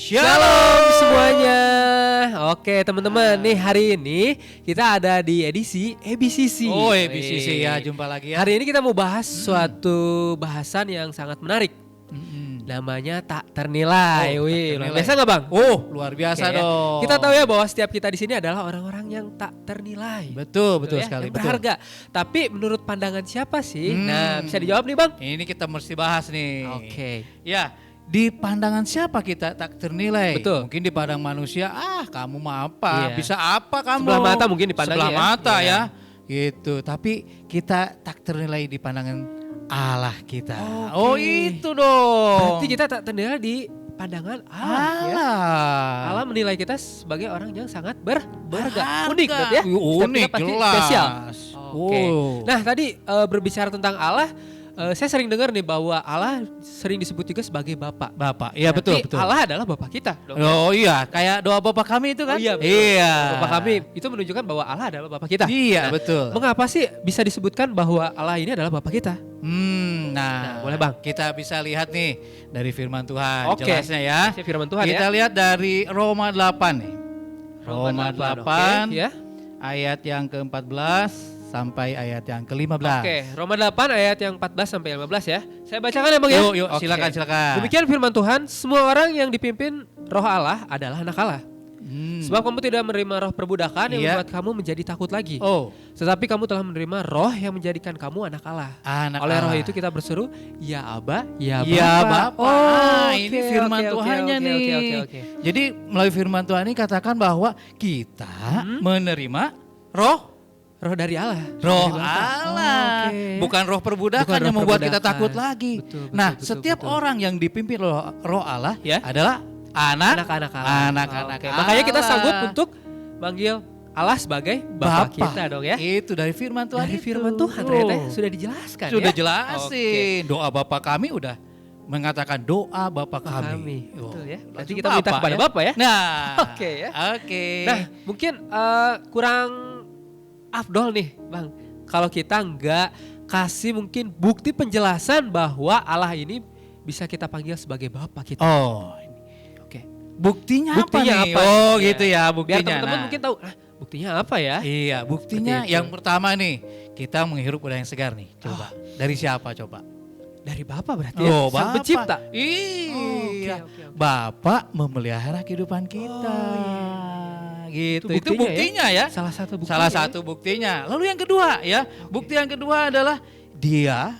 Shalom semuanya. Oke teman-teman, nih hari ini kita ada di edisi EBCC. Oh EBCC ya, jumpa lagi ya. Hari ini kita mau bahas suatu bahasan yang sangat menarik. Namanya tak ternilai. Oh, Wih, tak luar ternilai. biasa nggak bang? Oh luar biasa Oke, ya. dong. Kita tahu ya bahwa setiap kita di sini adalah orang-orang yang tak ternilai. Betul ya, sekali. yang berharga. Tapi menurut pandangan siapa sih? Nah, bisa dijawab nih bang? Ini kita mesti bahas nih. Oke. Ya, di pandangan siapa kita tak ternilai? Betul. Mungkin di pandang manusia, kamu mah apa? Iya. Bisa apa kamu? Sebelah mata mungkin dipandangnya Sebelah ya. mata Iya. ya. Gitu. Tapi kita tak ternilai di pandangan Allah kita. Oke. Oh itu dong. Berarti kita tak ternilai di pandangan Allah. Ya. Allah menilai kita sebagai orang yang sangat berharga. Unik berarti ya. Setiap Unik, kita pasti jelas. spesial. Oke. Oh. Nah tadi berbicara tentang Allah, saya sering dengar nih bahwa Allah sering disebut juga sebagai Bapa. Bapak, iya Berarti betul. Allah adalah Bapa kita. Dong, ya? Oh iya, kayak doa Bapak kami itu kan? Oh iya, betul. Iya. Bapa kami itu menunjukkan bahwa Allah adalah Bapa kita. Iya, Nah, betul. Mengapa sih bisa disebutkan bahwa Allah ini adalah Bapa kita? Nah, boleh Bang. Kita bisa lihat nih dari firman Tuhan. Oke. Jelasnya ya. Ini firman Tuhan Kita ya. lihat dari Roma 8 nih. Roma 8 oke, ya. ayat yang ke-14 sampai ayat yang ke-15. Oke, Roma 8 ayat yang 14 sampai 15 ya. Saya bacakan ya Bang ya. Yuk, Oke. silakan. Demikian firman Tuhan, semua orang yang dipimpin Roh Allah adalah anak Allah. Sebab kamu tidak menerima roh perbudakan yang Iya. membuat kamu menjadi takut lagi. Oh, Tetapi kamu telah menerima roh yang menjadikan kamu anak Allah. anak Oleh roh Allah. itu kita berseru, ya Aba, ya Bapa. Ya Bapak. Oh, Ini firman Tuhannya nih. Oke. Jadi melalui firman Tuhan ini katakan bahwa kita menerima roh Roh dari Allah. Roh Dari Bapa. Allah, Oke. bukan roh perbudakan Bukan roh yang membuat kita perbudakan. takut lagi. Betul, Nah, betul, setiap betul. orang yang dipimpin roh Allah Ya. adalah anak-anak Anak-anak Allah. Oke, makanya kita sanggup untuk manggil Allah sebagai Bapa kita dong ya. Itu dari firman Tuhan. Dari itu. firman Tuhan ternyata ya, sudah dijelaskan Sudah ya. jelasin. Doa Bapa kami udah mengatakan doa Bapa kami. Betul Oh, ya. Berarti langsung kita minta kepada ya. Bapa ya. Nah, Oke ya. Oke. Nah, mungkin kurang afdol nih, Bang. Kalau kita nggak kasih mungkin bukti penjelasan bahwa Allah ini bisa kita panggil sebagai Bapa kita. Oh, Oke. buktinya, Buktinya apa nih? apa? Oh, Iya. gitu ya Biar buktinya. teman-teman Nah. mungkin tahu, buktinya apa ya? Iya, buktinya Seperti itu. yang pertama nih, kita menghirup udara yang segar nih. Coba. Dari siapa coba? Dari Bapa berarti ya. Sang Bapak. pencipta. Iya. Oke. Bapak memelihara kehidupan kita. Gitu. Itu buktinya ya. Salah satu buktinya. Salah satu buktinya. Lalu yang kedua ya, bukti yang kedua adalah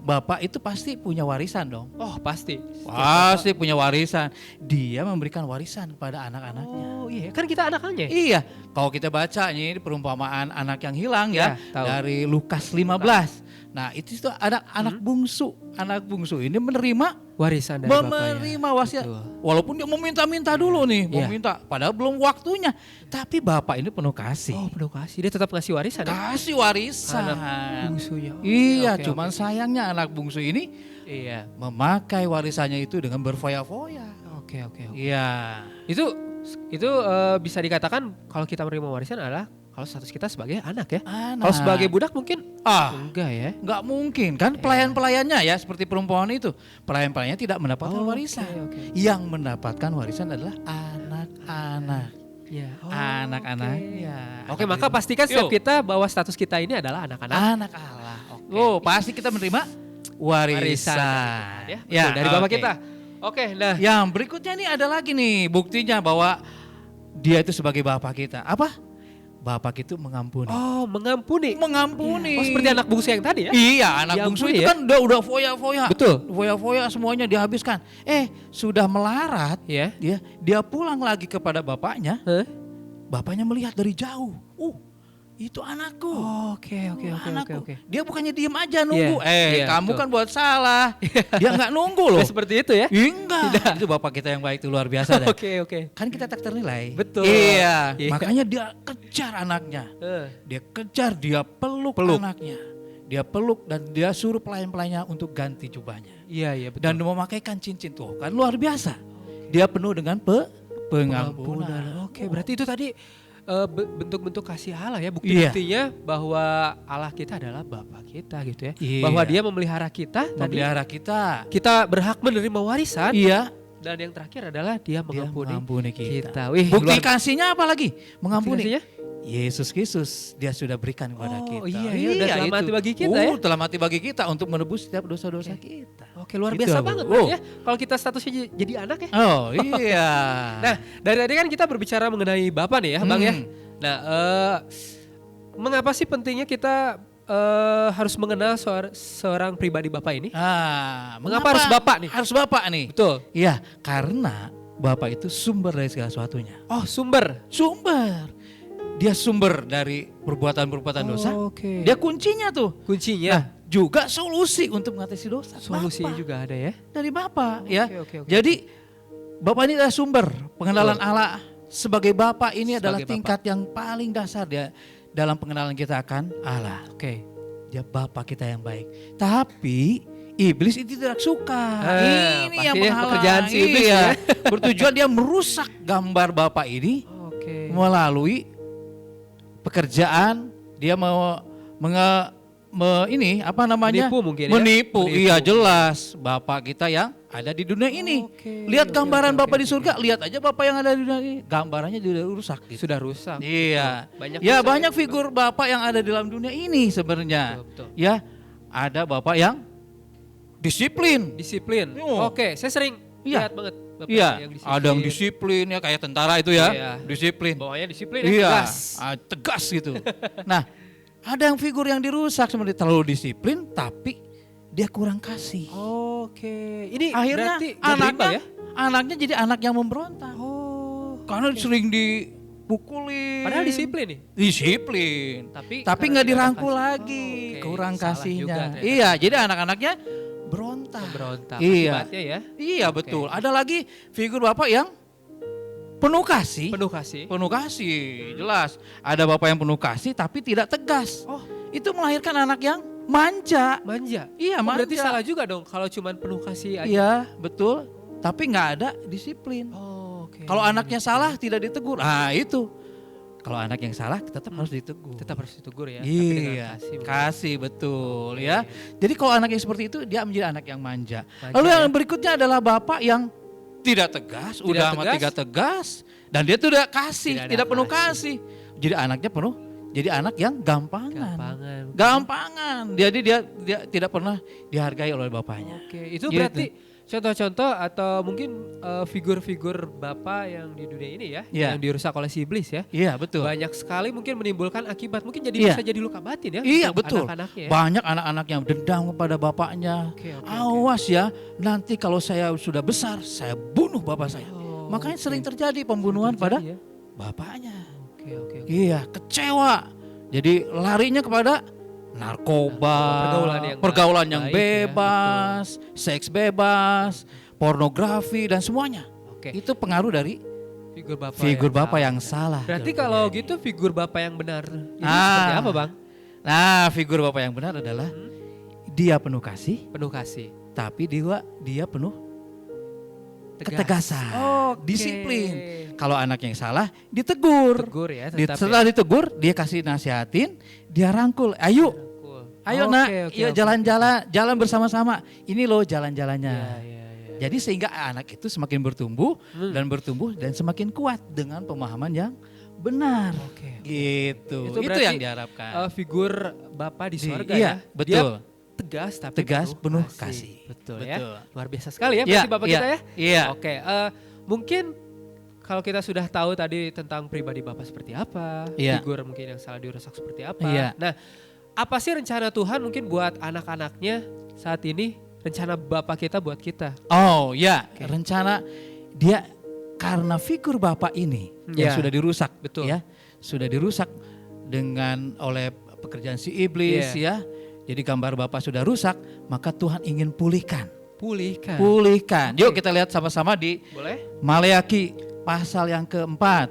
Bapak itu pasti punya warisan dong. Oh, pasti. Pasti punya warisan. Dia memberikan warisan kepada anak-anaknya. Oh, iya. Kan kita anak-anaknya. Iya, kalau kita baca ini perumpamaan anak yang hilang ya, tahu. dari Lukas 15. Nah, itu ada anak bungsu. Anak bungsu ini menerima Warisan dari Bapaknya. menerima wasiat. Betul. Walaupun dia meminta-minta dulu nih, mau Iya. minta padahal belum waktunya. Tapi Bapak ini penuh kasih. Oh, penuh kasih. Dia tetap ngasih warisan ya? Kasih warisan. Anak bungsunya. Oh, Iya, oke, cuman oke. sayangnya anak bungsu ini Iya. memakai warisannya itu dengan berfoya-foya. Oke. Iya. Itu bisa dikatakan kalau kita menerima warisan adalah kalau status kita sebagai anak ya. Anak. Kalau sebagai budak mungkin enggak ya. Nggak mungkin kan pelayan-pelayannya ya seperti perumpamaan itu. Pelayan-pelayannya tidak mendapatkan Oh, warisan. oke. Yang mendapatkan warisan adalah anak-anak. Ya. Oh, Anak-anaknya. Oke, maka pastikan setiap Yuk. kita bahwa status kita ini adalah anak-anak. Anak Allah. Oh, pasti kita menerima warisan. Ya, betul, dari Bapak oke. kita. Oke, nah. Yang berikutnya nih ada lagi nih buktinya bahwa dia itu sebagai Bapak kita. Apa? Bapak itu mengampuni. Oh, mengampuni. Mengampuni. Oh, seperti anak bungsu yang tadi ya? Iya, anak bungsu Diampuni itu ya? kan udah foya-foya. Betul. Foya-foya semuanya dihabiskan. Sudah melarat, Ya. dia pulang lagi kepada bapaknya. Hah? Bapaknya melihat dari jauh. Itu anakku. Oke. Anakku. Dia bukannya diem aja nunggu. Iya, Kamu betul. kan buat salah. Dia nggak nunggu loh. Nggak seperti itu ya? Enggak. Itu bapak kita yang baik itu luar biasa deh. Oke. Kan kita tak ternilai. Betul. Iya. Iya. Makanya dia kejar anaknya. Dia kejar, dia peluk anaknya. Dia peluk dan dia suruh pelayan-pelayannya untuk ganti jubahnya. Iya, betul. Dan memakaikan cincin tuh kan luar biasa. Dia penuh dengan pengampunan. Oke, berarti itu tadi bentuk-bentuk kasih Allah ya, Iya. bukti-buktinya bahwa Allah kita adalah Bapa kita gitu ya. Iya. Bahwa dia memelihara kita, Memelihara kita. kita berhak menerima warisan. Iya. Dan yang terakhir adalah dia Dia mengampuni, mengampuni kita. Wih, Bukti luar- kasihnya apa lagi? Mengampuni. Bukti kasihnya? Yesus Kristus dia sudah berikan kepada kita. Iya, udah telah mati bagi kita ya. Telah mati bagi kita untuk menebus setiap dosa-dosa kita. Oke, luar Gitu, biasa Abu. banget Oh. ya. Kalau kita statusnya jadi anak ya. Oh iya. Nah, dari tadi kan kita berbicara mengenai Bapak nih ya, Bang ya. Nah, mengapa sih pentingnya kita harus mengenal seorang pribadi Bapak ini? Mengapa harus Bapak nih? Harus Bapak nih. Betul. Iya, karena Bapak itu sumber dari segala sesuatunya. Oh, sumber. Sumber. Dia sumber dari perbuatan-perbuatan dosa. Oke. Dia kuncinya tuh. Kuncinya. Juga solusi untuk mengatasi dosa. Solusinya Bapak. juga ada ya. Dari Bapak ya. Oke. Jadi Bapak ini adalah sumber pengenalan Allah sebagai Bapak ini adalah Sebagai tingkat yang paling dasar dia dalam pengenalan kita akan Allah. Oke. Dia Bapak kita yang baik. Tapi iblis itu tidak suka. Ini yang pasti menghalang. pekerjaan si iblis Iya. ya. Bertujuan dia merusak gambar Bapak ini Oke. melalui pekerjaan. Dia mau Menipu mungkin ya? Menipu. Menipu. Iya jelas. Bapak kita yang ada di dunia ini. Oke, Lihat oke, gambaran oke, Bapak oke, di surga, lihat aja Bapak yang ada di dunia ini. Gambarannya sudah rusak gitu. Sudah rusak. Iya. Banyak Ya dosa banyak figur Bapak yang ada di dalam dunia ini sebenarnya. Betul. Ya, ada Bapak yang disiplin. Disiplin. Oh. Oke, saya sering Iya. lihat banget Bapak Iya, yang ada yang disiplin ya kayak tentara itu ya. Iya. Disiplin. Bawahnya disiplin ya, Iya, tegas. tegas gitu. Nah, ada yang figur yang dirusak seperti terlalu disiplin tapi dia kurang kasih. Oke. Ini Akhirnya berarti nggak berimbang anaknya ya? anaknya jadi anak yang memberontak. Oh. Karena sering dipukulin. Padahal disiplin nih. Disiplin. Tapi Tapi karena nggak tidak dirangkul kasih. lagi, Oke, kurang salah juga kasihnya. ternyata. Iya, jadi anak-anaknya berontak. Berontak. Iya. Akibatnya ya. Iya betul. Ada lagi figur bapak yang penuh kasih. Penuh kasih. Penuh kasih, jelas. Ada bapak yang penuh kasih tapi tidak tegas. Oh. Itu melahirkan anak yang manja. Manja. Iya, Oh, manja. berarti salah juga dong kalau cuman penuh kasih aja. Iya, betul. Tapi nggak ada disiplin. Oh, oke. Kalau anaknya salah tidak ditegur. Ah, itu. Kalau anak yang salah tetap harus ditegur. Tetap harus ditegur ya. Tapi dengan Iya, kasih. kasih betul Oke. ya. Jadi kalau anak yang seperti itu dia menjadi anak yang manja. Manja, Lalu yang ya. berikutnya adalah bapak yang tidak tegas, Tidak udah amat tegas. tidak tegas dan dia tidak kasih, Tidak ada tidak penuh kasih. kasih. Jadi anaknya penuh, jadi anak yang gampangan. Gampangan. Gampangan. Jadi dia tidak pernah dihargai oleh bapaknya. Oke, itu Gitu. berarti contoh-contoh atau mungkin figur-figur bapak yang di dunia ini ya, Iya. yang dirusak oleh si iblis ya. Iya, betul. Banyak sekali mungkin menimbulkan akibat, mungkin jadi Iya. bisa jadi luka batin ya. Iya, untuk betul. Anak-anaknya ya. Banyak anak-anak yang dendam kepada bapaknya. Oke, oke, oke. Awas ya, nanti kalau saya sudah besar, saya bunuh bapak saya. Oh, Makanya oke. sering terjadi pembunuhan pada Terjadi ya. bapaknya. Oke, oke, oke. Iya, kecewa. Jadi larinya kepada narkoba, Pergaulan yang yang baik ya, bebas, seks bebas, pornografi dan semuanya. Oke. Itu pengaruh dari Figur bapak yang salah. Berarti dalam kalau dunia ini. gitu figur bapak yang benar ini Ah. seperti apa, Bang? Nah, figur bapak yang benar adalah dia penuh kasih, Penuh kasih. tapi dia penuh Tegas. ketegasan, Oke. disiplin. Kalau anak yang salah ditegur. Tegur ya, Di- tetap setelah ya. ditegur, dia kasih nasihatin, dia rangkul. Ayo, Cool. ayo Oke, nak, oke, yuk oke. jalan-jalan, jalan bersama-sama. Ini loh jalan-jalannya. Iya, iya, iya. Jadi sehingga anak itu semakin bertumbuh dan semakin kuat dengan pemahaman yang benar. Oke. Gitu. Itu Itu, berarti, yang diharapkan. Figur bapak di sorga Iya, ya. betul. Dia tegas tapi Tegas, penuh kasih. Betul, Betul. ya. Luar biasa sekali ya Iya, berarti bapak iya, kita ya. iya. Oke, mungkin kalau kita sudah tahu tadi tentang pribadi bapak seperti apa, Iya. figur mungkin yang salah dirusak seperti apa. Iya. Nah, apa sih rencana Tuhan mungkin buat anak-anaknya saat ini? Rencana bapak kita buat kita. Oh ya, Oke. rencana dia karena figur bapak ini yang Ya. sudah dirusak, Betul. ya, sudah dirusak oleh pekerjaan si iblis, Iya. ya. Jadi gambar bapak sudah rusak, maka Tuhan ingin pulihkan, Pulihkan. pulihkan. Oke. Yuk kita lihat sama-sama di Boleh? Maleaki pasal yang keempat,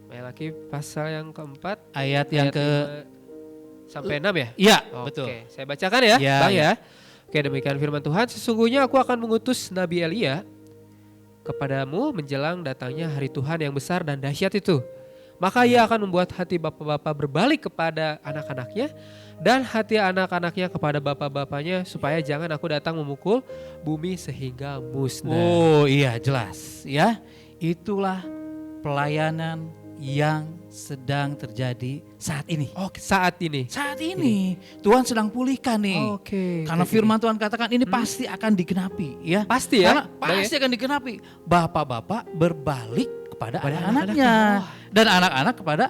Maleaki pasal yang keempat. ayat yang ayat ke, 5 sampai 6 ya? ya Oke, betul. saya bacakan ya, Ya, Bang ya. ya. Oke, demikian firman Tuhan. Sesungguhnya aku akan mengutus Nabi Elia kepadamu menjelang datangnya hari Tuhan yang besar dan dahsyat itu. maka ia akan membuat hati bapak-bapak berbalik kepada anak-anaknya dan hati anak-anaknya kepada bapak-bapaknya supaya jangan aku datang memukul bumi sehingga musnah. Oh iya jelas ya. Itulah pelayanan yang sedang terjadi saat ini. Oh, saat ini. Saat ini Tuhan sedang pulihkan nih. Oke. Karena firman Tuhan katakan ini pasti akan digenapi ya. Pasti ya. Karena pasti akan digenapi. Bapak-bapak berbalik kepada anak-anaknya dan anak-anak kepada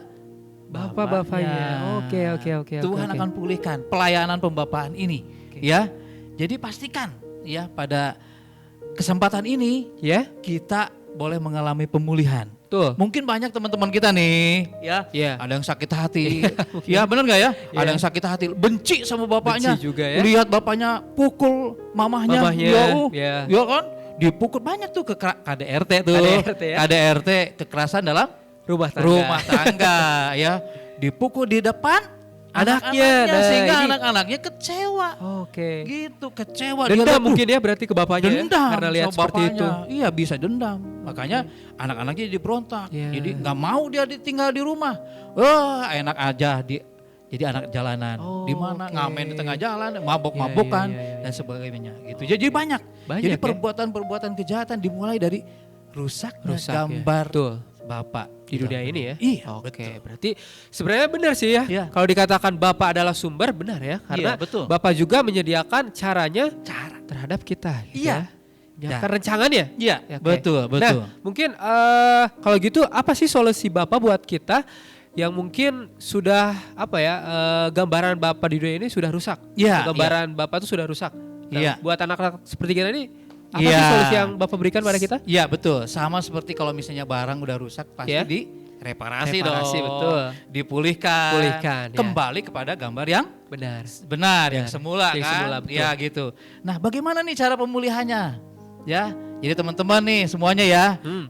bapak-bapaknya. Oke. Tuhan akan pulihkan pelayanan pembapaan ini ya. Jadi pastikan ya pada kesempatan ini ya kita boleh mengalami pemulihan. Tuh. Mungkin banyak teman-teman kita nih, ya, ada yang sakit hati, ya benar nggak ya? Ada yang sakit hati, benci sama bapaknya, benci juga ya. Lihat bapaknya pukul mamahnya, ya kan? Dipukul banyak tuh ke KDRT tuh, KDRT kekerasan dalam rumah tangga, ya, dipukul di depan anaknya sehingga anak-anaknya kecewa. Oke. Gitu, kecewa. Dendam mungkin ya berarti ke bapaknya dendam ya, karena lihat seperti itu. Iya bisa dendam. Makanya anak-anaknya jadi berontak. Jadi nggak mau dia tinggal di rumah. Wah enak aja jadi anak jalanan. Di mana ngamen di tengah jalan, mabok-mabokan dan sebagainya. Gitu. Jadi banyak. Jadi perbuatan-perbuatan kejahatan dimulai dari rusaknya gambar Bapak di dunia ini ya. Iya. Oke, berarti sebenarnya benar sih ya. Kalau dikatakan Bapak adalah sumber, benar ya. Karena Bapak juga menyediakan cara terhadap kita. Iya. Menyediakan rencangannya. Iya, betul. Nah, mungkin kalau gitu apa sih solusi Bapak buat kita yang mungkin sudah gambaran Bapak di dunia ini sudah rusak. Gambaran Bapak itu sudah rusak. Nah, buat anak-anak seperti kita ini apa sih solusi yang Bapak berikan pada kita? Iya betul, sama seperti kalau misalnya barang udah rusak pasti direparasi dong. Betul. Dipulihkan, kembali kepada gambar yang benar yang semula kan. Ya gitu. Nah bagaimana nih cara pemulihannya? Ya, jadi teman-teman nih semuanya ya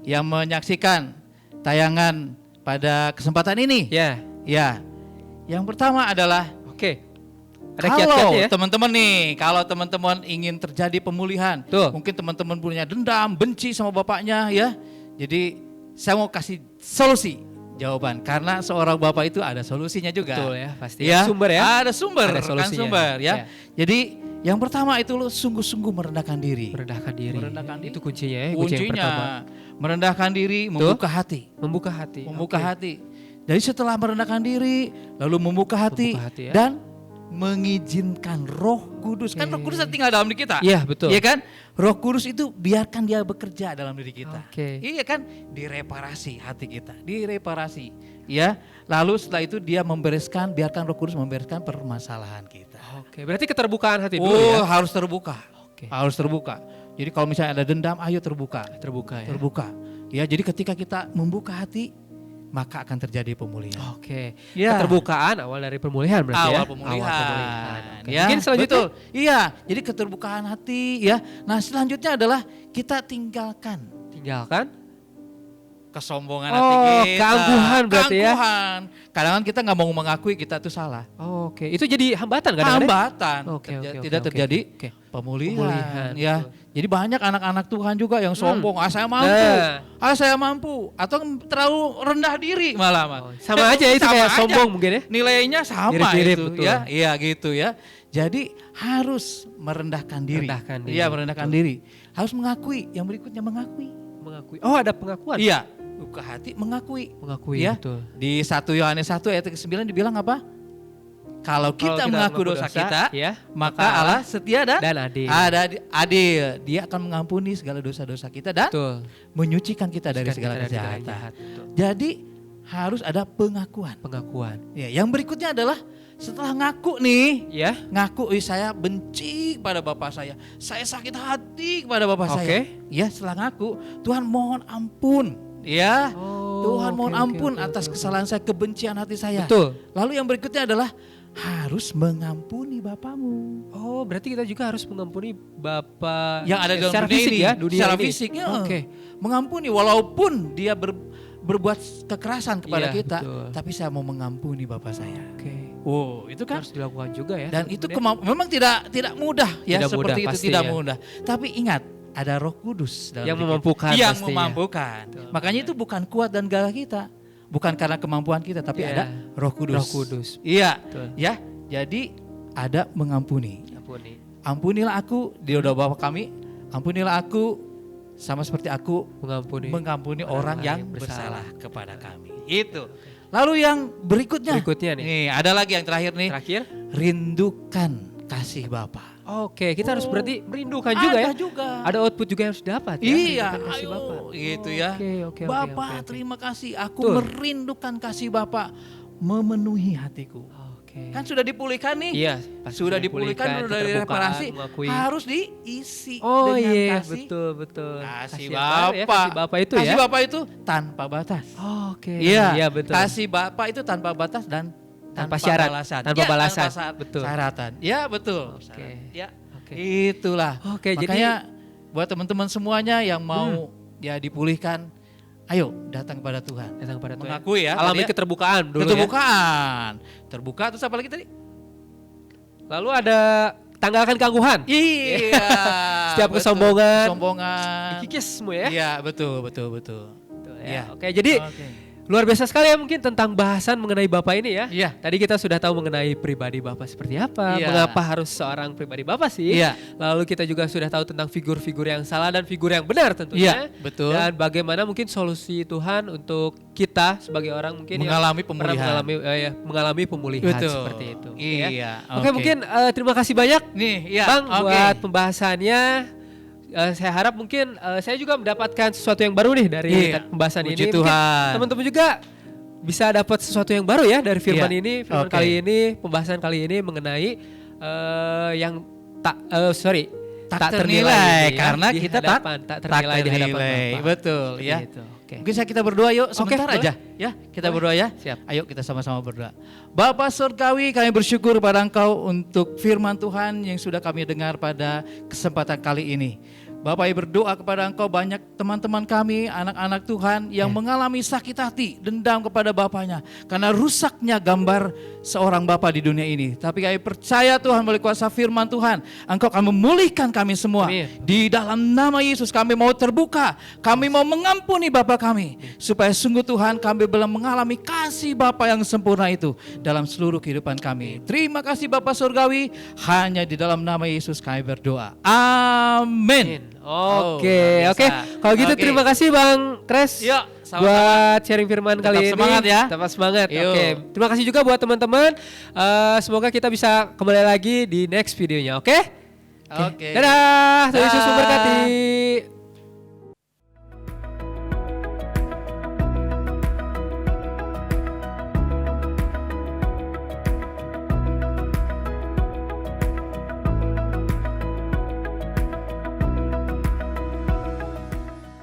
yang menyaksikan tayangan pada kesempatan ini. Ya. Yang pertama adalah kalau teman-teman ingin terjadi pemulihan, mungkin teman-teman punya dendam, benci sama bapaknya ya. Jadi saya mau kasih solusi jawaban karena seorang bapak itu ada solusinya juga. Betul ya, pasti. Ya, sumber ya. Ada sumber, ya. Jadi yang pertama itu lo sungguh-sungguh merendahkan diri. Merendahkan diri. Itu kuncinya ya. Kuncinya merendahkan diri, membuka hati. Membuka hati. Jadi setelah merendahkan diri, lalu membuka hati ya. dan mengizinkan Roh Kudus. Kan Roh Kudus tinggal dalam diri kita. Iya, betul. Iya kan? Roh Kudus itu biarkan dia bekerja dalam diri kita. Iya kan? Direparasi hati kita. Direparasi. Ya. Lalu setelah itu dia biarkan Roh Kudus membereskan permasalahan kita. Berarti keterbukaan hati dulu ya. Harus terbuka. Harus terbuka. Jadi kalau misalnya ada dendam, ayo terbuka. Terbuka. Ya, jadi ketika kita membuka hati, maka akan terjadi pemulihan. Keterbukaan awal dari pemulihan berarti awal pemulihan. Ya, mungkin selanjutnya. Betul. Iya, jadi keterbukaan hati ya. Nah, selanjutnya adalah kita tinggalkan kesombongan hati kita. Keangkuhan berarti ya. Kadang-kadang kita nggak mau mengakui kita itu salah. Itu jadi hambatan kadang-kadang. Hambatan. Tidak terjadi pemulihan. Ya. Jadi banyak anak-anak Tuhan juga yang sombong, saya mampu, atau terlalu rendah diri malah. Sama aja itu kayak sombong mungkin ya. Nilainya sama Mirip-mirip, itu betul. ya. Iya gitu ya. Jadi harus merendahkan diri. Iya, merendahkan diri. Harus mengakui, yang berikutnya mengakui. Ada pengakuan. Iya, buka hati mengakui ya. Betul. Di 1 Yohanes 1 ayat 9 dibilang apa? Kalau kita mengaku dosa kita, maka Allah setia dan adil. Dia akan mengampuni segala dosa-dosa kita dan menyucikan kita dari segala kejahatan. Jadi harus ada pengakuan. Ya, yang berikutnya adalah setelah ngaku nih, ngaku saya benci pada bapak saya sakit hati kepada bapak saya. Ya, setelah ngaku, Tuhan mohon ampun. Ya, Tuhan mohon ampun atas kesalahan saya, kebencian hati saya. Betul. Lalu yang berikutnya adalah harus mengampuni bapamu. Berarti kita juga harus mengampuni bapak yang ada dalam dunia fisik ini, ya, secara fisik. Mengampuni walaupun dia berbuat kekerasan kepada kita, tapi saya mau mengampuni bapak saya. Itu kan harus dilakukan juga ya. Dan itu memang tidak mudah ya, seperti itu tidak mudah. Tapi ingat, ada Roh Kudus dalam yang memampukan. Makanya itu bukan kuat dan gagah kita. bukan karena kemampuan kita, tapi ada Roh Kudus. Roh Kudus. Iya, ya. Jadi ada mengampuni. Ampunilah aku, dia udah bawa kami. Ampunilah aku sama seperti aku mengampuni orang yang bersalah kepada kami. Itu. Lalu yang berikutnya nih. Nih, ada lagi yang terakhir nih. Rindukan kasih Bapa. Oke, kita harus berarti merindukan juga ya. Ada output juga yang harus dapat ya. Iya, gitu ya. Oke, Bapa, terima kasih. Aku merindukan kasih Bapa memenuhi hatiku. Kan sudah dipulihkan nih. Iya, sudah dipulihkan, sudah direparasi, harus diisi dengan kasih. Betul. Kasih Bapa. Kasih Bapa itu kasih Bapa itu tanpa batas. Oke. Iya, betul. Kasih Bapa itu tanpa batas dan tanpa syarat, balasan. Tanpa balasan. Betul. Syaratan. Ya, betul. Ya. Itulah. Makanya jadi buat teman-teman semuanya yang mau ya dipulihkan, ayo datang kepada Tuhan. Mengakui ya. Alami keterbukaan dulu ya. Terbuka, terus apa lagi tadi? Lalu ada tanggalkan keangkuhan. Iya. Setiap kesombongan. Dikikis semua ya. Iya, betul. Ya. Oke, jadi luar biasa sekali ya mungkin tentang bahasan mengenai Bapak ini ya. Iya. Tadi kita sudah tahu mengenai pribadi Bapak seperti apa, mengapa harus seorang pribadi Bapak sih. Iya. Lalu kita juga sudah tahu tentang figur-figur yang salah dan figur yang benar tentunya. Iya, betul. Dan bagaimana mungkin solusi Tuhan untuk kita sebagai orang mungkin mengalami pemulihan. Mengalami pemulihan betul. Seperti itu. Iya. Oke, mungkin terima kasih banyak nih Bang buat pembahasannya. Saya harap mungkin saya juga mendapatkan sesuatu yang baru nih dari pembahasan ini. Tuhan. Teman-teman juga bisa dapat sesuatu yang baru ya dari firman ini. Firman kali ini, pembahasan kali ini mengenai yang tak ternilai karena kita tak ternilai di hadapan Bapa. Betul ya. Mungkin kita berdoa yuk sebentar aja ya. Kita berdoa ya. Siap. Ayo kita sama-sama berdoa. Bapa Surgawi, kami bersyukur pada Engkau untuk firman Tuhan yang sudah kami dengar pada kesempatan kali ini. Bapak berdoa kepada Engkau, banyak teman-teman kami, anak-anak Tuhan yang mengalami sakit hati, dendam kepada Bapaknya karena rusaknya gambar seorang Bapa di dunia ini. Tapi kami percaya Tuhan melalui kuasa firman Tuhan, Engkau akan memulihkan kami semua. Di dalam nama Yesus kami mau terbuka, kami mau mengampuni Bapa kami, supaya sungguh Tuhan kami belum mengalami kasih Bapa yang sempurna itu dalam seluruh kehidupan kami. Terima kasih Bapa Surgawi, hanya di dalam nama Yesus kami berdoa. Amin. Oke. Kalau gitu terima kasih Bang Kres buat sharing firman kali ini. Semangat ya. Tetap semangat. Oke. Terima kasih juga buat teman-teman. Semoga kita bisa kembali lagi di next videonya. Oke. Dadah. Tuhan Yesus memberkati.